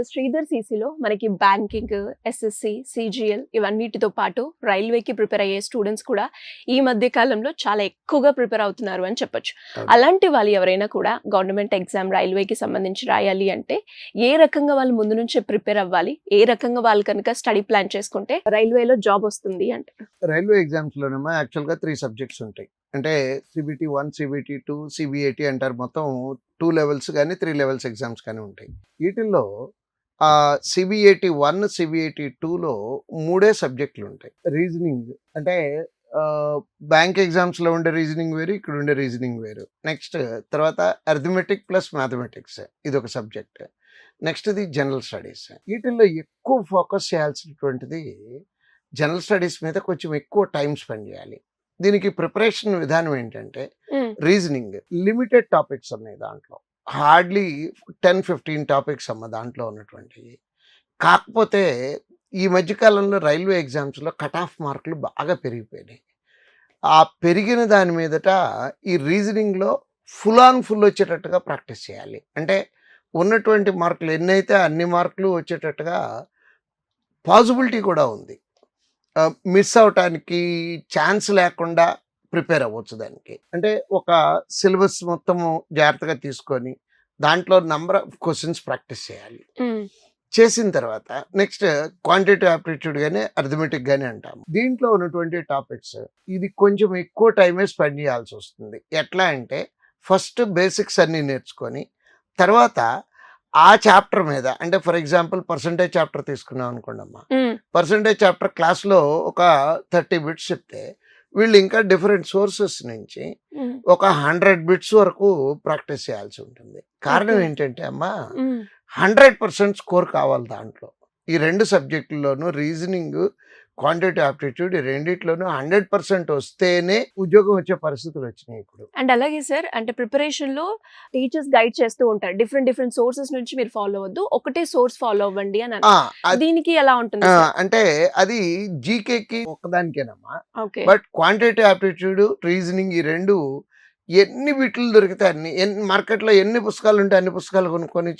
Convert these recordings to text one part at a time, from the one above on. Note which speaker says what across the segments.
Speaker 1: శ్రీధర్ సీసీలో మనకి banking, SSC, CGL ఇవన్నిటితో పాటు రైల్వేకి prepare అయ్యే స్టూడెంట్స్ కూడా ఈ మధ్య కాలంలో చాలా ఎక్కువగా ప్రిపేర్ అవుతున్నారు అని చెప్పొచ్చు. అలాంటి వాళ్ళు ఎవరైనా కూడా గవర్నమెంట్ ఎగ్జామ్ రైల్వేకి సంబంధించి రాయాలి అంటే ఏ రకంగా వాళ్ళు ముందు నుంచే ప్రిపేర్ అవ్వాలి, ఏ రకంగా వాళ్ళు కనుక స్టడీ ప్లాన్ చేసుకుంటే రైల్వేలో జాబ్ వస్తుంది అంటారు?
Speaker 2: రైల్వే ఎగ్జామ్స్ లోనేమో యాక్చువల్గా 3 సబ్జెక్ట్స్ ఉంటాయి. అంటే సిబిటి 1, సిబిటి 2, సిబిఐటి అంటారు. మొత్తం 2 లెవెల్స్ కానీ 3 లెవెల్స్ ఎగ్జామ్స్ కానీ ఉంటాయి. వీటిల్లో సిబిఐటి 1, సిబిఐటి 2లో 3 సబ్జెక్టులు ఉంటాయి. రీజనింగ్ అంటే బ్యాంక్ ఎగ్జామ్స్లో ఉండే రీజనింగ్ వేరు, ఇక్కడ ఉండే రీజనింగ్ వేరు. నెక్స్ట్ తర్వాత అర్థమెటిక్ ప్లస్ మ్యాథమెటిక్స్ ఇది ఒక సబ్జెక్ట్. నెక్స్ట్ ఇది జనరల్ స్టడీస్. వీటిల్లో ఎక్కువ ఫోకస్ చేయాల్సినటువంటిది జనరల్ స్టడీస్ మీద కొంచెం ఎక్కువ టైం స్పెండ్ చేయాలి. దీనికి ప్రిపరేషన్ విధానం ఏంటంటే రీజనింగ్ లిమిటెడ్ టాపిక్స్ ఉన్నాయి దాంట్లో. హార్డ్లీ 10-15 టాపిక్స్ అమ్మ దాంట్లో ఉన్నటువంటివి. కాకపోతే ఈ మధ్యకాలంలో రైల్వే ఎగ్జామ్స్లో కట్ ఆఫ్ మార్కులు బాగా పెరిగిపోయినాయి. ఆ పెరిగిన దాని మీదట ఈ రీజనింగ్లో ఫుల్ వచ్చేటట్టుగా ప్రాక్టీస్ చేయాలి. అంటే ఉన్నటువంటి మార్కులు ఎన్నైతే అన్ని మార్కులు వచ్చేటట్టుగా పాసిబిలిటీ కూడా ఉంది. మిస్ అవటానికి ఛాన్స్ లేకుండా ప్రిపేర్ అవ్వచ్చు దానికి. అంటే ఒక సిలబస్ మొత్తము జాగ్రత్తగా తీసుకొని దాంట్లో నంబర్ ఆఫ్ క్వశ్చన్స్ ప్రాక్టీస్ చేయాలి. చేసిన తర్వాత నెక్స్ట్ క్వాంటిటేటివ్ ఆప్టిట్యూడ్ కానీ అర్థమెటిక్ కానీ అంటాము. దీంట్లో ఉన్నటువంటి టాపిక్స్ ఇది కొంచెం ఎక్కువ టైమే స్పెండ్ చేయాల్సి వస్తుంది. ఎట్లా అంటే ఫస్ట్ బేసిక్స్ అన్నీ నేర్చుకొని తర్వాత ఆ చాప్టర్ మీద, అంటే ఫర్ ఎగ్జాంపుల్ పర్సంటేజ్ చాప్టర్ తీసుకున్నాం అనుకోండి అమ్మా. పర్సంటేజ్ చాప్టర్ క్లాస్లో ఒక 30 బిట్స్ చెప్తే వీళ్ళు ఇంకా డిఫరెంట్ సోర్సెస్ నుంచి ఒక 100 బిట్స్ వరకు ప్రాక్టీస్ చేయాల్సి ఉంటుంది. కారణం ఏంటంటే అమ్మా 100% స్కోర్ కావాలి దాంట్లో. ఈ 2 సబ్జెక్టుల్లోనూ రీజనింగ్, క్వాంటిటేటివ్ ఆప్టిట్యూడ్ ఈ రెండిట్లోనూ 100% వస్తేనే ఉద్యోగం వచ్చే పరిస్థితులు వచ్చినాయి ఇప్పుడు.
Speaker 1: అండ్ అలాగే సార్, అంటే ప్రిపరేషన్ లో టీచర్స్ గైడ్ చేస్తూ ఉంటారు, డిఫరెంట్ సోర్సెస్ నుంచి మీరు ఫాలో అవ్వద్దు, ఒకటే సోర్స్ ఫాలో అవ్వండి అని. దీనికి ఎలా ఉంటుంది?
Speaker 2: అంటే అది జీకేకి ఒకదానికేనమ్మా. బట్ క్వాంటిటేటివ్ ఆప్టిట్యూడ్, రీజనింగ్ ఈ 2 ఎన్ని బిట్లు దొరికితే అన్ని, మార్కెట్లో ఎన్ని పుస్తకాలు ఉంటే అన్ని పుస్తకాలు కొనుక్కొని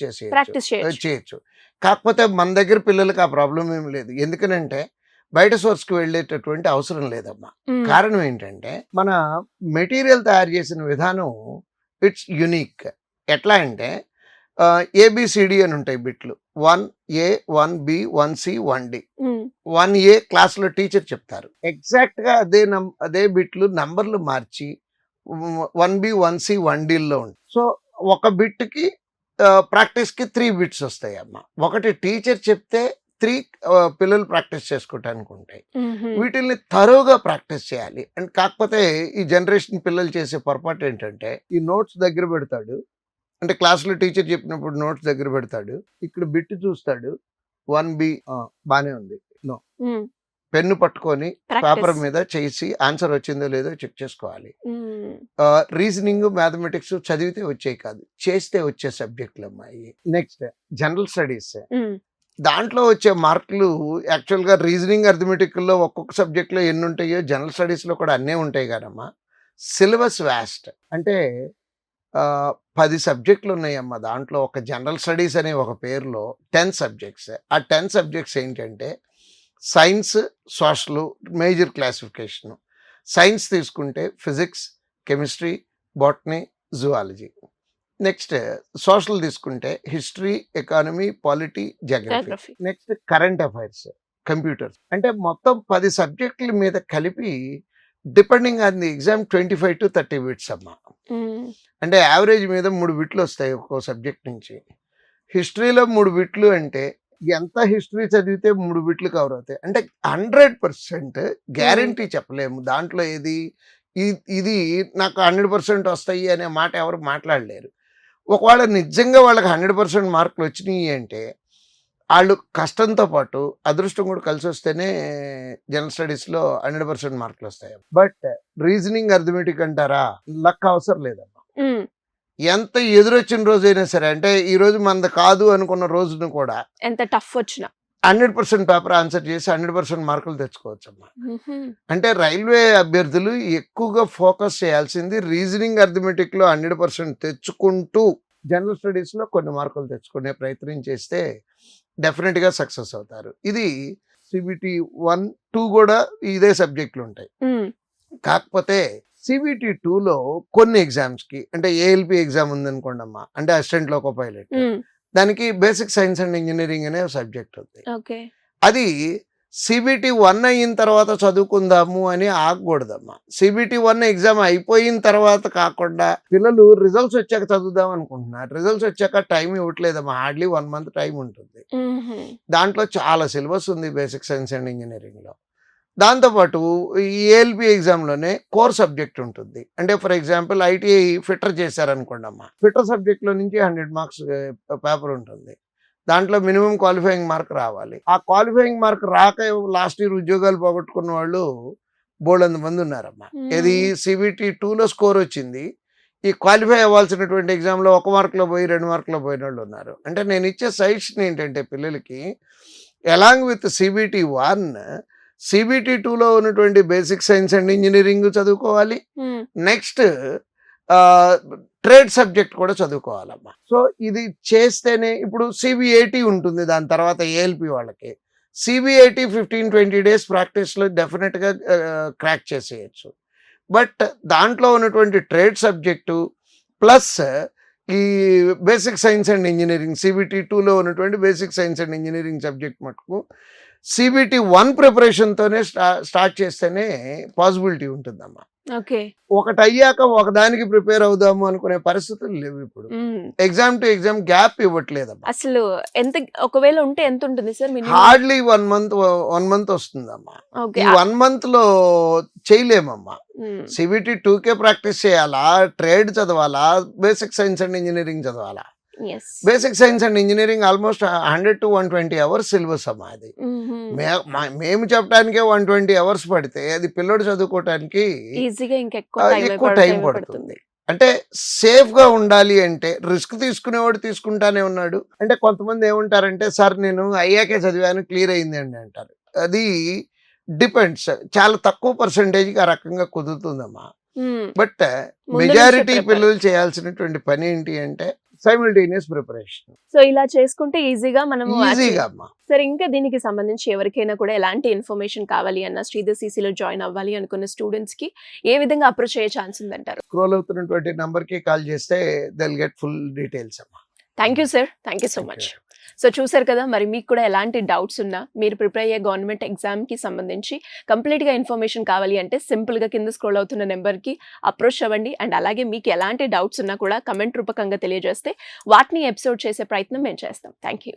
Speaker 2: చేయొచ్చు. కాకపోతే మన దగ్గర పిల్లలకి ఆ ప్రాబ్లం ఏమి లేదు. ఎందుకనంటే బయట సోర్స్కి వెళ్ళేటటువంటి అవసరం లేదమ్మా. కారణం ఏంటంటే మన మెటీరియల్ తయారు చేసిన విధానం ఇట్స్ యునిక్. ఎట్లా అంటే ఏబిసిడి అని ఉంటాయి బిట్లు. 1A, 1B, 1C, 1D. 1A క్లాస్లో టీచర్ చెప్తారు. ఎగ్జాక్ట్గా అదే బిట్లు నంబర్లు మార్చి 1B, 1C, 1Dలో ఉంటాయి. సో ఒక బిట్కి ప్రాక్టీస్కి 3 బిట్స్ వస్తాయి అమ్మ. ఒకటి టీచర్ చెప్తే 3 పిల్లలు ప్రాక్టీస్ చేసుకోవటానికి ఉంటాయి. వీటిల్ని తరోగా ప్రాక్టీస్ చేయాలి. అండ్ కాకపోతే ఈ జనరేషన్ పిల్లలు చేసే పొరపాటు ఏంటంటే ఈ నోట్స్ దగ్గర పెడతాడు. అంటే క్లాస్లో టీచర్ చెప్పినప్పుడు నోట్స్ దగ్గర పెడతాడు, ఇక్కడ బిట్ చూస్తాడు, 1B బానే ఉంది, నో, పెన్ను పట్టుకొని పేపర్ మీద చేసి ఆన్సర్ వచ్చిందో లేదో చెక్ చేసుకోవాలి. రీజనింగ్, మ్యాథమెటిక్స్ చదివితే వచ్చాయి కాదు, చేస్తే వచ్చే సబ్జెక్టులు అమ్మాయి. Next general studies. దాంట్లో వచ్చే మార్కులు యాక్చువల్గా రీజనింగ్, అర్థమెటిక్లో ఒక్కొక్క సబ్జెక్ట్లో ఎన్ని ఉంటాయో జనరల్ స్టడీస్లో కూడా అన్నీ ఉంటాయి కదమ్మా. Syllabus vast. అంటే 10 సబ్జెక్టులు ఉన్నాయమ్మా. దాంట్లో ఒక జనరల్ స్టడీస్ అనే ఒక పేరులో 10 సబ్జెక్ట్స్. ఆ 10 సబ్జెక్ట్స్ ఏంటంటే science, social major classification. Science తీసుకుంటే physics, chemistry, botany, zoology. Next social తీసుకుంటే history, economy, polity, geography. Next current affairs, computers. అంటే మొత్తం 10 సబ్జెక్టుల మీద కలిపి depending on the exam 25 to 30 bits అమ్మా. అంటే యావరేజ్ మీద 3 బిట్లు వస్తాయి ఒక్కో సబ్జెక్ట్ నుంచి. హిస్టరీలో 3 బిట్లు అంటే ఎంత హిస్టరీ చదివితే 3 బిట్లు కవర్ అవుతాయి. అంటే 100% గ్యారంటీ చెప్పలేము. దాంట్లో ఇది నాకు 100% వస్తాయి అనే మాట ఎవరు మాట్లాడలేరు. ఒకవేళ నిజంగా వాళ్ళకి 100% మార్కులు వచ్చినాయి అంటే వాళ్ళు కష్టంతో పాటు అదృష్టం కూడా కలిసి వస్తేనే జనరల్ స్టడీస్లో 100% మార్కులు వస్తాయి. బట్ రీజనింగ్, అర్థమెటిక్ అంటారా, లక్ అవసరం లేదమ్మా. ఎంత ఎదురొచ్చిన రోజైనా సరే, అంటే ఈ రోజు మనది కాదు అనుకున్న రోజును కూడా
Speaker 1: ఎంత టఫ్ వచ్చినా
Speaker 2: 100% పేపర్ ఆన్సర్ చేసి 100% మార్కులు తెచ్చుకోవచ్చమ్మా. అంటే రైల్వే అభ్యర్థులు ఎక్కువగా ఫోకస్ చేయాల్సింది రీజనింగ్, అర్థమెటిక్లో 100% తెచ్చుకుంటూ జనరల్ స్టడీస్లో కొన్ని మార్కులు తెచ్చుకునే ప్రయత్నం చేస్తే డెఫినెట్గా సక్సెస్ అవుతారు. ఇది సిబిటి 1, 2 కూడా ఇదే సబ్జెక్టులు ఉంటాయి. కాకపోతే సిబిటి 2లో కొన్ని ఎగ్జామ్స్కి అంటే ఏఎల్పి ఎగ్జామ్ ఉందనుకోండి అమ్మా, అంటే అసిస్టెంట్ లోకో పైలట్, దానికి బేసిక్ సైన్స్ అండ్ ఇంజనీరింగ్ అనే సబ్జెక్ట్ ఉంది. అది సిబిటి 1 అయిన తర్వాత చదువుకుందాము అని ఆగకూడదమ్మా. సిబిటి 1 ఎగ్జామ్ అయిపోయిన తర్వాత కాకుండా పిల్లలు రిజల్ట్స్ వచ్చాక చదువుదాం అనుకుంటున్నారు. రిజల్ట్స్ వచ్చాక టైం ఇవ్వట్లేదమ్మా. హార్డ్లీ 1 month టైం ఉంటుంది. దాంట్లో చాలా సిలబస్ ఉంది బేసిక్ సైన్స్ అండ్ ఇంజనీరింగ్లో. దాంతోపాటు ఈ ఏఎల్పి ఎగ్జామ్లోనే కోర్ సబ్జెక్ట్ ఉంటుంది. అంటే ఫర్ ఎగ్జాంపుల్ ఐటీఐ ఫిట్టర్ చేశారనుకోండి అమ్మా, ఫిట్టర్ సబ్జెక్ట్లో నుంచి 100 marks పేపర్ ఉంటుంది. దాంట్లో మినిమం క్వాలిఫైయింగ్ మార్క్ రావాలి. ఆ క్వాలిఫైయింగ్ మార్క్ రాక లాస్ట్ ఇయర్ ఉద్యోగాలు పోగొట్టుకున్న వాళ్ళు బోల్డంత మంది ఉన్నారమ్మా. ఇది సిబిటి 2లో స్కోర్ వచ్చింది, ఈ క్వాలిఫై అవ్వాల్సినటువంటి ఎగ్జామ్లో 1 మార్కులో పోయి 2 మార్కులో పోయిన వాళ్ళు ఉన్నారు. అంటే నేను ఇచ్చే సజెషన్ ఏంటంటే పిల్లలకి అలాంగ్ విత్ సిబిటి 1 సిబిటి 2లో ఉన్నటువంటి బేసిక్ సైన్స్ అండ్ ఇంజనీరింగ్ చదువుకోవాలి. నెక్స్ట్ ట్రేడ్ సబ్జెక్ట్ కూడా చదువుకోవాలమ్మా. సో ఇది చేస్తేనే ఇప్పుడు సిబిఐటి ఉంటుంది. దాని తర్వాత ఏఎల్పి వాళ్ళకి సిబిఐటి 15-20 days ప్రాక్టీస్లో డెఫినెట్గా క్రాక్ చేసేయచ్చు. బట్ దాంట్లో ఉన్నటువంటి ట్రేడ్ సబ్జెక్టు ప్లస్ ఈ basic science and engineering CBT 2లో ఉన్నటువంటి basic science and engineering subject మటుకు సిబిటి 1 ప్రిపరేషన్తోనే స్టార్ట్ చేస్తేనే పాసిబిలిటీ ఉంటుందమ్మా. ఒకటి అయ్యాక ఒకదానికి ప్రిపేర్ అవుదాము అనుకునే పరిస్థితులు లేవు ఇప్పుడు. ఎగ్జామ్ టు ఎగ్జామ్ గ్యాప్ ఇవ్వట్లేదమ్మా.
Speaker 1: అసలు ఎంత ఒకవేళ ఉంటే ఎంత ఉంటుంది సార్?
Speaker 2: హార్డ్లీ 1 month వస్తుందమ్మా. ఈ 1 month లో చేయలేమమ్మా. సిబిటి 2కే ప్రాక్టీస్ చేయాలా, ట్రేడ్ చదవాలా, బేసిక్ సైన్స్ అండ్ ఇంజనీరింగ్ చదవాలా? Basic science and engineering almost 100 to 120 hours syllabus అమ్మా. అది మేము చెప్పడానికే 120 hours పడితే అది పిల్లడు చదువుకోవటానికి ఎక్కువ టైం పడుతుంది. అంటే సేఫ్ గా ఉండాలి అంటే రిస్క్ తీసుకునేవాడు తీసుకుంటానే ఉన్నాడు. అంటే కొంతమంది ఏమంటారంటే సార్ నేను అయ్యాకే చదివాను క్లియర్ అయింది అండి అంటారు. అది డిపెండ్స్, చాలా తక్కువ పర్సెంటేజ్కి ఆ రకంగా కుదురుతుందమ్మా. బట్ మెజారిటీ పిల్లలు చేయాల్సినటువంటి పని ఏంటి అంటే సైమల్టేనియస్ ప్రిపరేషన్.
Speaker 1: సో ఇలా చేసుకుంటే ఈజీగా
Speaker 2: అమ్మా.
Speaker 1: సరే, ఇంకా దీనికి సంబంధించి ఎవరికైనా కూడా ఎలాంటి ఇన్ఫర్మేషన్ కావాలి అన్న శ్రీధర్ సిసిలో జాయిన్ అవ్వాలి అనుకున్న స్టూడెంట్స్ కి ఏ విధంగా అప్రోచ్ అయ్యే ఛాన్స్ ఉందంటారు?
Speaker 2: స్క్రోల్ అవుతున్నటువంటి నంబర్ కి కాల్ చేస్తే they'll get full details అమ్మా.
Speaker 1: Thank you sir, thank you so much. So చూసారు కదా, మరి మీకు కూడా ఎలాంటి డౌట్స్ ఉన్నా, మీరు ప్రిపేర్ అయ్యే గవర్నమెంట్ ఎగ్జామ్కి సంబంధించి కంప్లీట్గా ఇన్ఫర్మేషన్ కావాలి అంటే సింపుల్గా కింద స్క్రోల్ అవుతున్న నెంబర్కి అప్రోచ్ అవ్వండి. అండ్ అలాగే మీకు ఎలాంటి డౌట్స్ ఉన్నా కూడా కమెంట్ రూపకంగా తెలియజేస్తే వాటిని ఎపిసోడ్ చేసే ప్రయత్నం మేము చేస్తాం. Thank you.